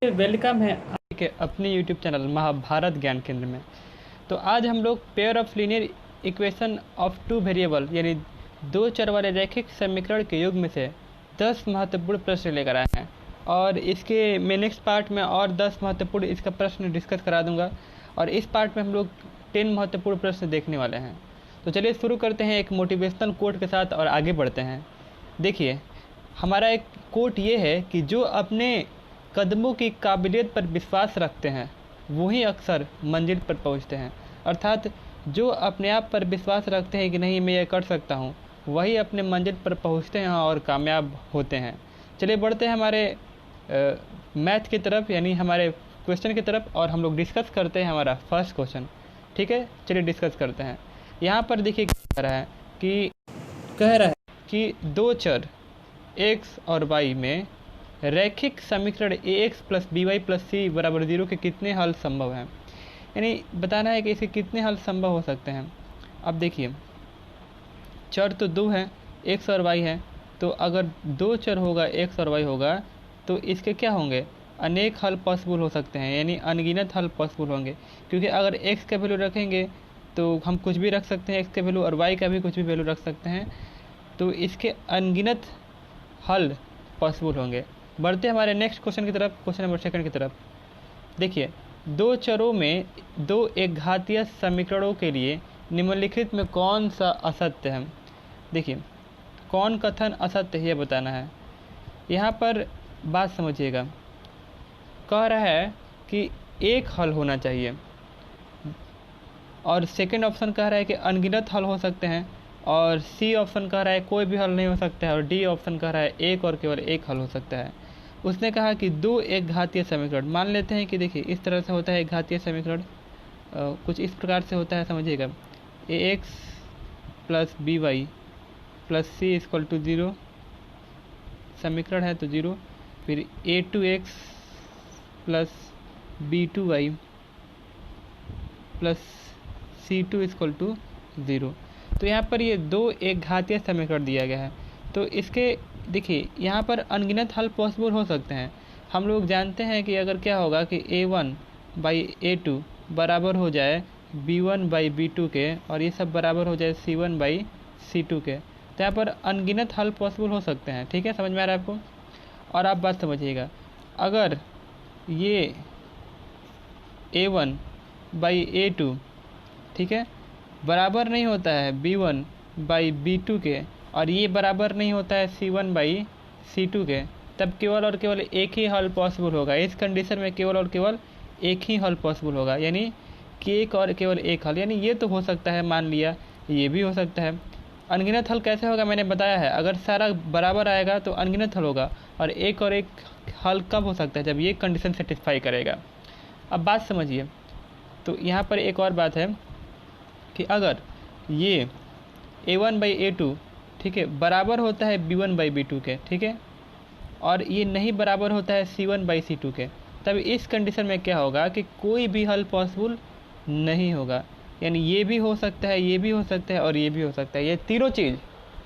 Welcome है आपके अपने यूट्यूब चैनल महाभारत ज्ञान केंद्र में। तो आज हम लोग pair of linear equation of two variable यानी दो चर वाले रैखिक समीकरण के युग में से 10 महत्वपूर्ण प्रश्न लेकर आए हैं और इसके मैं नेक्स्ट पार्ट में और 10 महत्वपूर्ण इसका प्रश्न डिस्कस करा दूंगा और इस पार्ट में हम लोग 10 महत्वपूर्ण प्रश्न देखने वाले हैं। तो चलिए शुरू करते हैं एक मोटिवेशनल कोट के साथ और आगे बढ़ते हैं। देखिए, हमारा एक कोट ये है कि जो अपने कदमों की काबिलियत पर विश्वास रखते हैं वही अक्सर मंजिल पर पहुंचते हैं। अर्थात जो अपने आप पर विश्वास रखते हैं कि नहीं मैं ये कर सकता हूं, वही अपने मंजिल पर पहुंचते हैं और कामयाब होते हैं। चलिए बढ़ते हैं हमारे मैथ की तरफ यानी हमारे क्वेश्चन की तरफ और हम लोग डिस्कस करते हैं हमारा फर्स्ट क्वेश्चन। ठीक है, चलिए डिस्कस करते हैं। यहाँ पर देखिए कह रहा है कि दो चर x और y में रैखिक समीकरण ax plus by plus c बराबर 0 के कितने हल संभव हैं। यानी बताना है कि इसके कितने हल संभव हो सकते हैं। अब देखिए, चर तो दो हैं, x और y है, तो अगर दो चर होगा x और y होगा तो इसके क्या होंगे, अनेक हल पॉसिबल हो सकते हैं, यानी अनगिनत हल पॉसिबल होंगे। क्योंकि अगर x का वैल्यू रखेंगे तो हम कुछ भी रख सकते हैं x का वैल्यू और y का भी कुछ भी वैल्यू रख सकते हैं, तो इसके अनगिनत हल पॉसिबल होंगे। बढ़ते हमारे नेक्स्ट क्वेश्चन की तरफ, क्वेश्चन नंबर सेकंड की तरफ। देखिए, दो चरों में दो एकघातीय समीकरणों के लिए निम्नलिखित में कौन सा असत्य है। देखिए, कौन कथन असत्य है ये बताना है। यहाँ पर बात समझिएगा, कह रहा है कि एक हल होना चाहिए और सेकंड ऑप्शन कह रहा है कि अनगिनत हल हो सकते हैं और सी ऑप्शन कह रहा है कोई भी हल नहीं हो सकता है और डी ऑप्शन कह रहा है एक और केवल एक हल हो सकता है। उसने कहा कि दो एक घातीय समीकरण, मान लेते हैं कि देखिए इस तरह से होता है एक घातीय समीकरण, कुछ इस प्रकार से होता है, समझिएगा। A X plus B Y plus C equal to 0 समीकरण है तो 0, फिर A two X plus B two Y plus C two equal to 0। तो यहाँ पर ये दो एक घातीय समीकरण दिया गया है। तो इसके देखिए यहाँ पर अनगिनत हल पॉसिबल हो सकते हैं। हम लोग जानते हैं कि अगर क्या होगा कि a1 बाई a2 बराबर हो जाए b1 बाई b2 के और ये सब बराबर हो जाए c1 बाई c2 के, तो यहाँ पर अनगिनत हल पॉसिबल हो सकते हैं। ठीक है, समझ में आ रहा है आपको। और आप बात समझिएगा, अगर ये a1 बाई a2 ठीक है बराबर नहीं होता है b1 बाई b2 के और ये बराबर नहीं होता है c1 बाई c2 के, तब केवल और केवल एक ही हल पॉसिबल होगा। इस कंडीशन में केवल और केवल एक ही हल पॉसिबल होगा, यानी कि एक और केवल एक हल। यानी ये तो हो सकता है, मान लिया ये भी हो सकता है। अनगिनत हल कैसे होगा मैंने बताया है, अगर सारा बराबर आएगा तो अनगिनत हल होगा और एक हल कब हो सकता है, जब ये कंडीशन सेटिस्फाई करेगा। अब बात समझिए, तो यहाँ पर एक और बात है कि अगर ये a1 बाई a2 ठीक है बराबर होता है b1 बाई b2 के, ठीक है, और ये नहीं बराबर होता है c1 बाई c2 के, तब इस कंडीशन में क्या होगा कि कोई भी हल पॉसिबल नहीं होगा। यानी ये भी हो सकता है, ये भी हो सकता है और ये भी हो सकता है, ये तीनों चीज़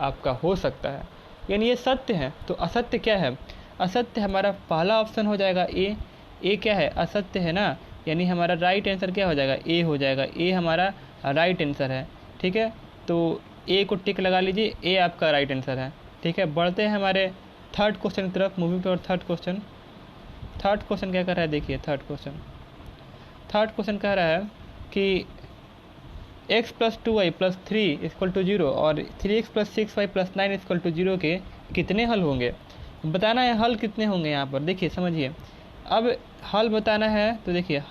आपका हो सकता है, यानी ये सत्य है। तो असत्य क्या है, असत्य हमारा पहला ऑप्शन हो जाएगा ए क्या है, असत्य है ना, यानी हमारा राइट आंसर क्या हो जाएगा, ए हो जाएगा। ए हमारा राइट आंसर है। ठीक है, तो ए को टिक लगा लीजिए, ए आपका राइट आंसर है। ठीक है, बढ़ते हैं हमारे थर्ड क्वेश्चन की तरफ, moving to third question. Third question क्या कर रहा है, देखिए थर्ड क्वेश्चन कह रहा है कि x plus 2y plus 3 equal to 0 और 3x plus 6y plus 9 equal to 0 के कितने हल होंगे। बताना है हल कितने होंगे। यहाँ पर देखिए समझिए, अब हल बताना है तो देखिए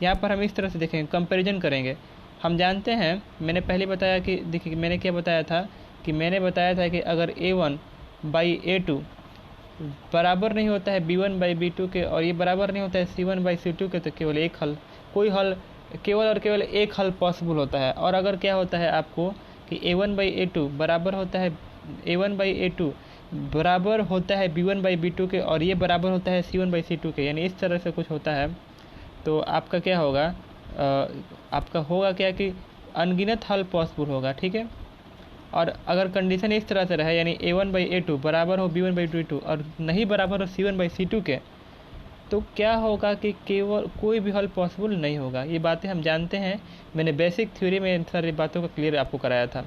यहाँ पर हम इस तरह से देखेंगे, कंपैरिजन करेंगे। हम जानते हैं, मैंने पहले बताया कि देखिए मैंने क्या बताया था कि मैंने बताया था कि अगर a1 बाई a2 बराबर नहीं होता है b1 बाई b2 के और ये बराबर नहीं होता है c1 बाई c2 के, तो केवल एक हल, कोई हल केवल और केवल एक हल पॉसिबल होता है। और अगर क्या होता है आपको कि a1 बाई a2 बराबर होता है a1 बाई a2 बराबर होता है b1 बाई b2 के और ये बराबर होता है c1 बाई c2 के, यानी इस तरह से कुछ होता है, तो आपका क्या होगा, आपका होगा क्या कि अनगिनत हल पॉसिबल होगा। ठीक है, और अगर कंडीशन इस तरह से रहे यानी a1 बाई a2 बराबर हो b1 बाई b2 और नहीं बराबर हो c1 बाई c2 के, तो क्या होगा कि केवल कोई भी हल पॉसिबल नहीं होगा। ये बातें हम जानते हैं, मैंने बेसिक थ्योरी में इन सारी बातों को क्लियर आपको कराया था।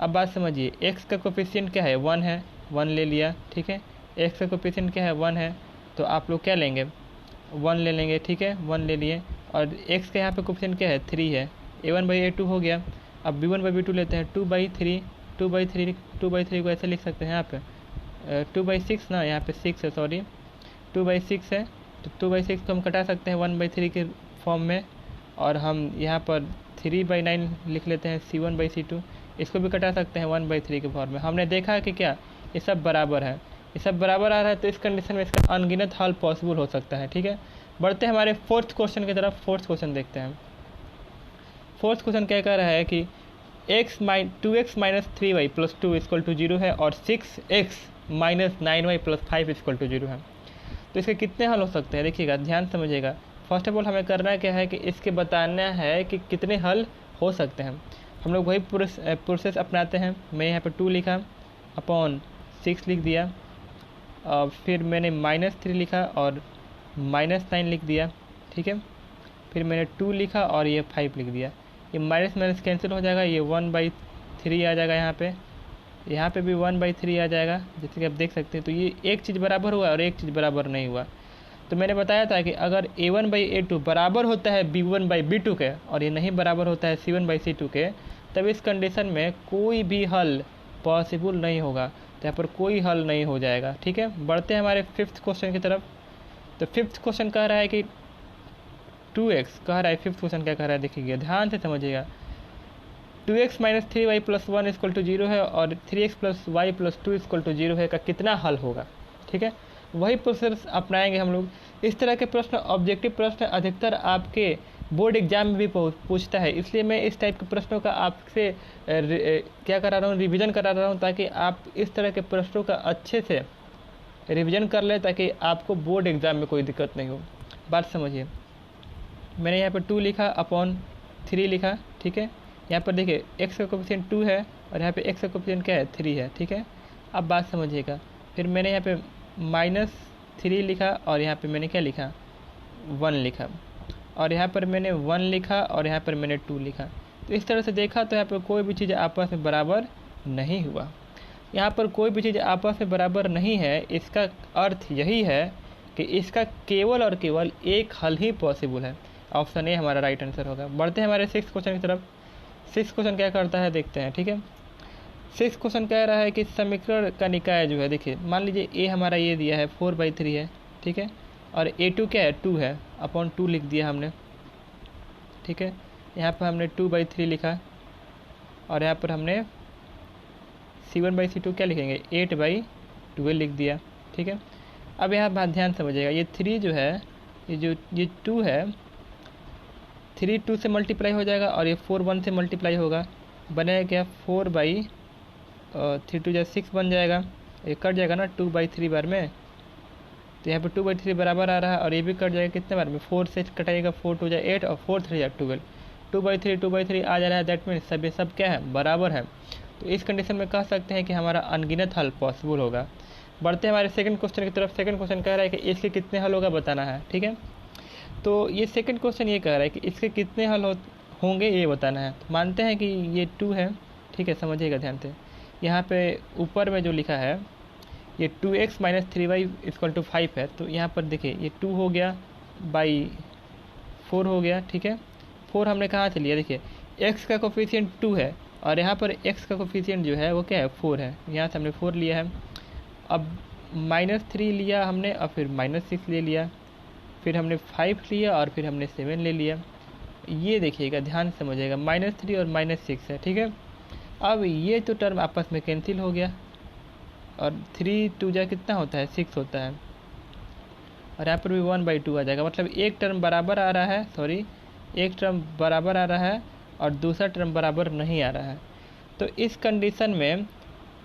अब बात समझिए, x का कोफिशिएंट क्या है, 1 है, 1 ले लिया, ठीक है। x का कोफिशिएंट क्या है, 1 है, तो आप लोग क्या लेंगे, 1 ले लेंगे, ठीक है, 1 ले लिए। और x का यहाँ पे कोफिशिएंट क्या है, 3 है, a1/a2 हो गया। अब b1/b2 लेते हैं, 2/3, 2/3 को ऐसे लिख सकते हैं यहाँ पे 2/6 ना, यहाँ पे 6 है, सॉरी 2/6 है, तो 2/6 को हम कटा सकते हैं 1/3 के फॉर्म में। और हम यहाँ पर 3/9 लिख लेते हैं, c1/c2, इसको भी कटा सकते हैं 1/3 के फॉर्म में। हमने देखा है कि क्या ये सब बराबर है, ये सब बराबर आ रहा है, तो इस कंडीशन में इसका अनगिनत हल पॉसिबल हो सकता है, ठीक है। बढ़ते हैं हमारे फोर्थ क्वेश्चन की तरफ। फोर्थ क्वेश्चन देखते हैं। फोर्थ क्वेश्चन क्या कह रहा है कि 2x - 3y + 2 = 0 है और 6x - 9y + 5 = 0 है। तो इसके कितने हल हो सकते हैं, देखिएगा, ध्यान समझिएगा। फर्स्ट ऑफ ऑल हमें करना क्या है कि इसके बताना है कि कितने हल हो सकते हैं। हम लोग वही प्रोसेस अपनाते हैं। मैं यहाँ पर 2 लिखा अपॉन 6 लिख दिया, फिर मैंने -3 लिखा और -9 लिख दिया, ठीक है। फिर मैंने 2 लिखा और ये 5 लिख दिया। ये माइनस माइनस कैंसिल हो जाएगा, ये 1/3 आ जाएगा, यहाँ पे भी 1/3 आ जाएगा, जैसे कि आप देख सकते हैं। तो ये एक चीज़ बराबर हुआ और एक चीज़ बराबर नहीं हुआ। तो मैंने बताया था कि अगर a1/a2 बराबर होता है b1/b2 के और ये नहीं बराबर होता है c1/c2 के, तब इस कंडीशन में कोई भी हल पॉसिबल नहीं होगा। तो यहाँ पर कोई हल नहीं हो जाएगा, ठीक है। बढ़ते हैं हमारे फिफ्थ क्वेश्चन की तरफ। तो फिफ्थ क्वेश्चन कह रहा है कि 2x कह रहा है, फिफ्थ क्वेश्चन क्या कह रहा है देखिएगा, ध्यान से समझिएगा। 2x - 3y + 1 = 0 है और 3x + y + 2 = 0 है, का कितना हल होगा, ठीक है। वही प्रोसेस अपनाएंगे हम लोग। इस तरह के प्रश्न, ऑब्जेक्टिव प्रश्न अधिकतर आपके बोर्ड एग्जाम में भी पूछता है, इसलिए मैं इस टाइप के प्रश्नों का आपसे क्या करा रहा हूँ, रिवीजन करा रहा हूँ, ताकि आप इस तरह के प्रश्नों का अच्छे से रिवीजन कर लें, ताकि आपको बोर्ड एग्जाम में कोई दिक्कत नहीं हो। बात समझिए, मैंने यहाँ पर 2 लिखा अपॉन 3 लिखा, ठीक है। यहाँ पर देखिए x का कोफिशिएंट 2 है और यहाँ पे x का कोफिशिएंट क्या है, 3 है, ठीक है। अब बात समझिएगा, फिर मैंने यहाँ पे -3 लिखा और यहाँ पे मैंने क्या लिखा, 1 लिखा, और यहाँ पर मैंने 1 लिखा और यहाँ पर मैंने 2 लिखा। तो इस तरह से देखा तो यहाँ पर कोई भी चीज़ आपस में बराबर नहीं हुआ। यहाँ पर कोई भी चीज़ आपस में बराबर नहीं है, इसका अर्थ यही है कि इसका केवल और केवल एक हल ही पॉसिबल है। ऑप्शन ए हमारा राइट आंसर होगा। बढ़ते हैं हमारे 6th क्वेश्चन की तरफ। 6th क्वेश्चन क्या करता है देखते हैं, ठीक है। 6th क्वेश्चन कह रहा है कि समीकरण का निकाय जो है, देखिए मान लीजिए ए हमारा ये दिया है 4/3 है, ठीक है, और a2 क्या है, 2 है, अपॉन 2 लिख दिया हमने, ठीक है। यहाँ पर हमने 2/3 लिखा और यहाँ पर हमने c1/c2 क्या लिखेंगे, 8/12 लिख दिया, ठीक है। अब यहाँ बात ध्यान समझिएगा, ये 3 जो है, ये 2 है, 3 2 से मल्टीप्लाई हो जाएगा और ये 4 1 से मल्टीप्लाई होगा, बनेगा क्या, 4/3 2 6 बन जाएगा, ये कट जाएगा ना 2/3 बार में। तो यहाँ पर 2/3 बराबर आ रहा है और ये भी कट जाएगा कितने बार में, 4 से कटाइएगा, 4 2 = 8 और 4 3 = 12, 2/3 आ जा रहा है। दैट मीन्स सब ये सब क्या है, बराबर है। तो इस कंडीशन में कह सकते हैं कि हमारा अनगिनत हल पॉसिबल होगा। बढ़ते हैं हमारे सेकंड क्वेश्चन की तरफ। सेकंड क्वेश्चन कह रहा है कि इसके कितने हल होगा बताना है, ठीक है। तो ये सेकंड क्वेश्चन ये कह रहा है कि इसके कितने हल होंगे ये बताना है। तो मानते हैं कि ये 2 है, ठीक है, समझिएगा ध्यान से। यहाँ पे ऊपर में जो लिखा है ये 2x - 3y = 5 है, तो यहाँ पर देखिए ये 2 हो गया बाई 4 हो गया, ठीक है। 4 हमने कहाँ से लिया, देखिए x का कोफिशिएंट 2 है और यहाँ पर x का कोफिशिएंट जो है वो क्या है, 4 है, यहाँ से हमने 4 लिया है। अब -3 लिया हमने और फिर -6 ले लिया, फिर हमने 5 लिया और फिर हमने 7 ले लिया। ये देखिएगा, ध्यान से समझिएगा, -3 और -6 है, ठीक है। अब ये तो टर्म आपस में कैंसिल हो गया और 3 2 जा कितना होता है, 6 होता है, और यहाँ पर भी 1/2 आ जाएगा। मतलब एक टर्म बराबर आ रहा है, सॉरी, एक टर्म बराबर आ रहा है और दूसरा टर्म बराबर नहीं आ रहा है। तो इस कंडीशन में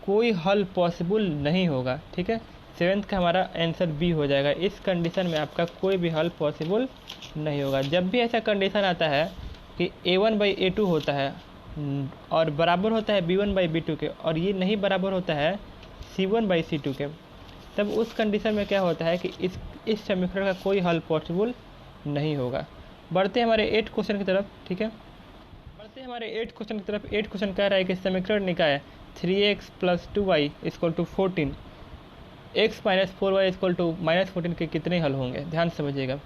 कोई हल पॉसिबल नहीं होगा, ठीक है। 7th का हमारा आंसर बी हो जाएगा। इस कंडीशन में आपका कोई भी हल पॉसिबल नहीं होगा। जब भी ऐसा कंडीशन आता है कि a1/a2 होता है और बराबर होता है b1/b2 के, और ये नहीं बराबर होता है c1/c2 के, तब उस कंडीशन में क्या होता है कि इस समीकरण का कोई हल पॉसिबल नहीं होगा। बढ़ते हैं हमारे 8 क्वेश्चन की तरफ। ठीक है, बढ़ते हैं हमारे 8 क्वेश्चन की तरफ। 8 क्वेश्चन कह रहा है कि समीकरण निकाय 3x + 2y = 14, x - 4y = -14 के कितने हल होंगे। ध्यान से समझिएगा,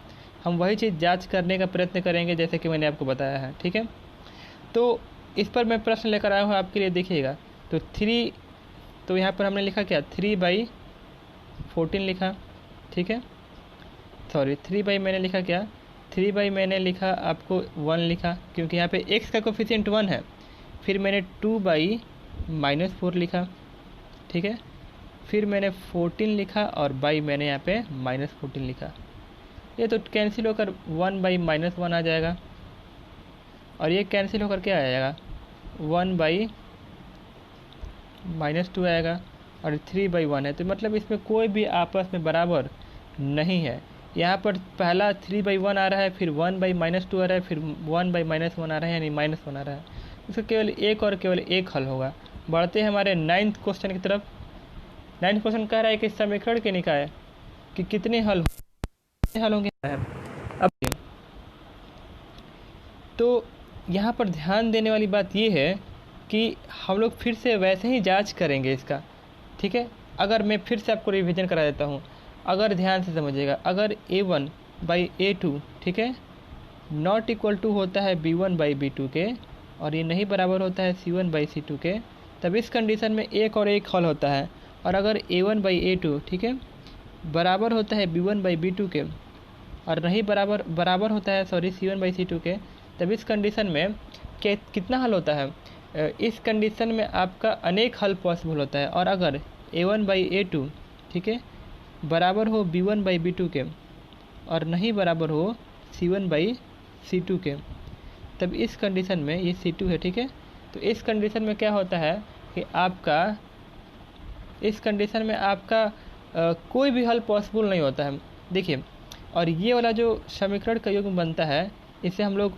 हम वही चीज़ जांच करने का प्रयत्न करेंगे जैसे कि मैंने आपको बताया है। ठीक है, तो इस पर मैं प्रश्न लेकर आया हूँ आपके लिए, देखिएगा। तो यहाँ पर हमने लिखा क्या, 3/14 लिखा। ठीक है, सॉरी 3 मैंने लिखा क्या, 3 मैंने लिखा आपको 1 लिखा, क्योंकि यहाँ पे x का कोफिशिएंट 1 है। फिर मैंने 2/-4 लिखा। ठीक है, फिर मैंने 14 लिखा और बाई मैंने यहाँ पे -14 लिखा। ये तो कैंसिल होकर 1/-1 आ जाएगा, और ये कैंसिल होकर क्या आ जाएगा, 1/-2 आएगा, और 3/1 है। तो मतलब इसमें कोई भी आपस में बराबर नहीं है। यहाँ पर पहला 3/1 आ रहा है, फिर 1/-2 आ रहा है, फिर 1/-1 आ रहा है, यानी -1 आ रहा है। इसका केवल एक और केवल एक हल होगा। बढ़ते हैं हमारे 9th क्वेश्चन की तरफ। 9th क्वेश्चन कह रहा है कि समीकरण के निकाय कि कितने हल होंगे। अब तो यहाँ पर ध्यान देने वाली बात ये है कि हम लोग फिर से वैसे ही जांच करेंगे इसका। ठीक है, अगर मैं फिर से आपको रिवीजन करा देता हूँ, अगर ध्यान से समझिएगा, अगर a1/a2 ठीक है नॉट इक्वल टू होता है b1/b2 के, और ये नहीं बराबर होता है c1/c2 के, तब इस कंडीशन में एक और एक हल होता है। और अगर a1/a2 ठीक है बराबर होता है b1/b2 के, और नहीं बराबर होता है c1/c2 के, तब इस कंडीशन में कितना हल होता है, इस कंडीशन में आपका अनेक हल पॉसिबल होता है। और अगर a1/a2 ठीक है बराबर हो b1/b2 के, और नहीं बराबर हो c1/c2 के, तब इस कंडीशन में ये c2 है। ठीक है, तो इस कंडीशन में क्या होता है कि इस कंडीशन में आपका कोई भी हल पॉसिबल नहीं होता है। देखिए, और ये वाला जो समीकरण का युग्म बनता है, इसे हम लोग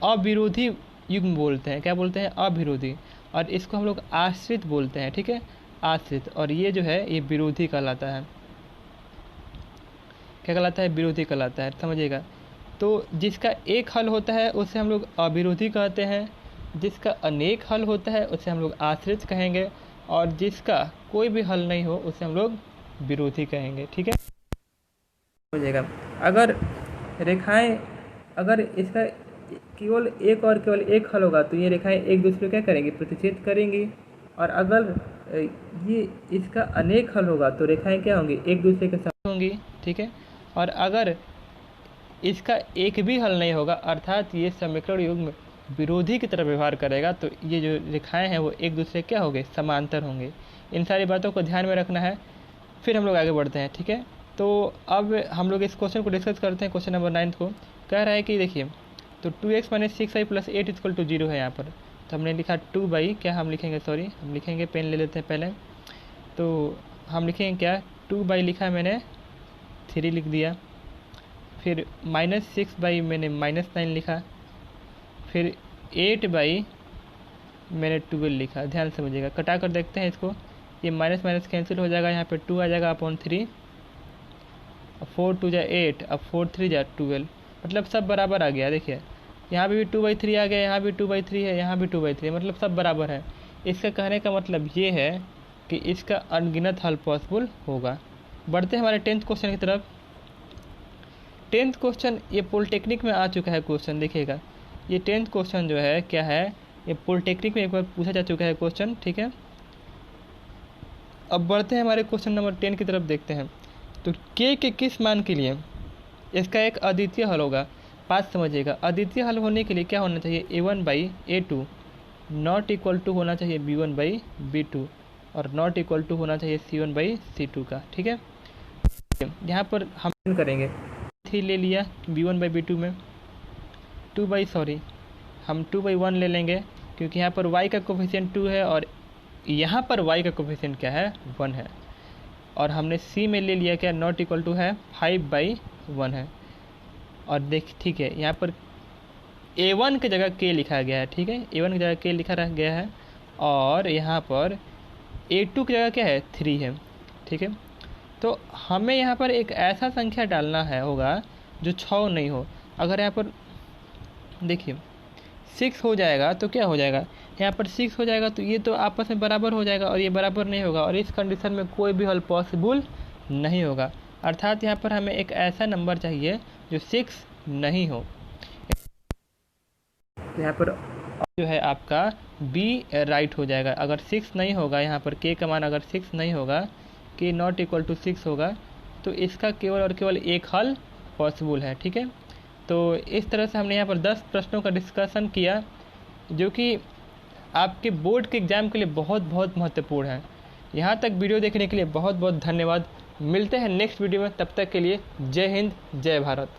अविरोधी युग्म बोलते हैं। क्या बोलते हैं, अविरोधी। और इसको हम लोग आश्रित बोलते हैं। ठीक है, आश्रित। और ये जो है ये विरोधी कहलाता है। क्या कहलाता है, विरोधी कहलाता है, समझिएगा। तो जिसका एक हल होता है उसे हम लोग अविरोधी कहते हैं, जिसका अनेक हल होता है उसे हम लोग आश्रित कहेंगे, और जिसका कोई भी हल नहीं हो उसे हम लोग विरोधी कहेंगे। ठीक है, समझिएगा। अगर रेखाएं, अगर इसका केवल एक और केवल एक हल होगा तो ये रेखाएं एक दूसरे को क्या करेंगी, प्रतिच्छेद करेंगी। और अगर ये इसका अनेक हल होगा तो रेखाएं क्या होंगी, एक दूसरे के साथ होंगी। ठीक है, और अगर इसका एक भी हल नहीं होगा, अर्थात ये समीकरण युग्म विरोधी की तरह व्यवहार करेगा, तो ये जो रेखाएं हैं वो एक दूसरे क्या होंगे, समांतर होंगे। इन सारी बातों को ध्यान में रखना है। फिर हम लोग आगे बढ़ते हैं। ठीक है, तो अब हम लोग इस क्वेश्चन को डिस्कस करते हैं। क्वेश्चन नंबर 9 को कह रहा है कि देखिए, तो 2x - 6y + 8 = 0 है यहाँ पर। तो हमने लिखा 2 क्या हम लिखेंगे, सॉरी हम लिखेंगे, पेन ले लेते हैं पहले। तो हम लिखेंगे क्या, 2 लिखा मैंने 3 लिख दिया, फिर -6 मैंने -9 लिखा, फिर 8 मैंने 12 लिखा। ध्यान समझिएगा, कटा कर देखते हैं इसको। ये माइनस माइनस कैंसिल हो जाएगा, यहाँ पे 2 आ जाएगा अपॉन 3, 4 2 जा 8, अब 4 3 जा 12, मतलब सब बराबर आ गया। देखिए यहाँ पे भी 2/3 आ गया, यहाँ भी 2/3 है, यहाँ भी 2/3, मतलब सब बराबर है। इसका कहने का मतलब ये है कि इसका अनगिनत हल पॉसिबल होगा। बढ़ते हैं हमारे 10th क्वेश्चन की तरफ। 10th क्वेश्चन ये पॉलिटेक्निक में आ चुका है क्वेश्चन। देखिएगा, ये 10th क्वेश्चन जो है क्या है, ये पॉलिटेक्निक में एक बार पूछा जा चुका है क्वेश्चन। ठीक है, अब बढ़ते हैं हमारे क्वेश्चन नंबर 10 की तरफ, देखते हैं। तो के किस मान के लिए इसका एक अद्वितीय हल होगा। बात समझिएगा, अद्वितीय हल होने के लिए क्या होना चाहिए, a1/a2 नॉट इक्वल टू होना चाहिए b1/b2, और नॉट इक्वल टू होना चाहिए c1/c2 का। ठीक है, यहाँ पर हम करेंगे 3 ले लिया b1/b2 में, हम 2/1 ले लेंगे, क्योंकि यहाँ पर y का कोफिशिएंट 2 है और यहाँ पर y का कोफिशिएंट क्या है, 1 है। और हमने c में ले लिया क्या, नॉट इक्वल टू है 5/1 है। और देख, ठीक है, यहाँ पर a1 की जगह k लिखा गया है। ठीक है, a1 की जगह k लिखा रह गया है, और यहाँ पर a2 की जगह क्या है, 3 है। ठीक है, तो हमें यहाँ पर एक ऐसा संख्या डालना है होगा जो 6 नहीं हो। अगर यहाँ पर देखिए 6 हो जाएगा तो क्या हो जाएगा, यहाँ पर 6 हो जाएगा तो ये तो आपस में बराबर हो जाएगा और ये बराबर नहीं होगा, और इस कंडीशन में कोई भी हल पॉसिबल नहीं होगा। अर्थात यहाँ पर हमें एक ऐसा नंबर चाहिए जो 6 नहीं हो। यहाँ पर जो है आपका बी राइट हो जाएगा। अगर 6 नहीं होगा, यहाँ पर के का मान अगर 6 नहीं होगा, के नॉट इक्वल टू 6 होगा, तो इसका केवल और केवल एक हल पॉसिबल है। ठीक है, तो इस तरह से हमने यहाँ पर 10 प्रश्नों का डिस्कशन किया जो कि आपके बोर्ड के एग्ज़ाम के लिए बहुत बहुत महत्वपूर्ण है। यहाँ तक वीडियो देखने के लिए बहुत बहुत धन्यवाद। मिलते हैं नेक्स्ट वीडियो में, तब तक के लिए जय हिंद जय भारत।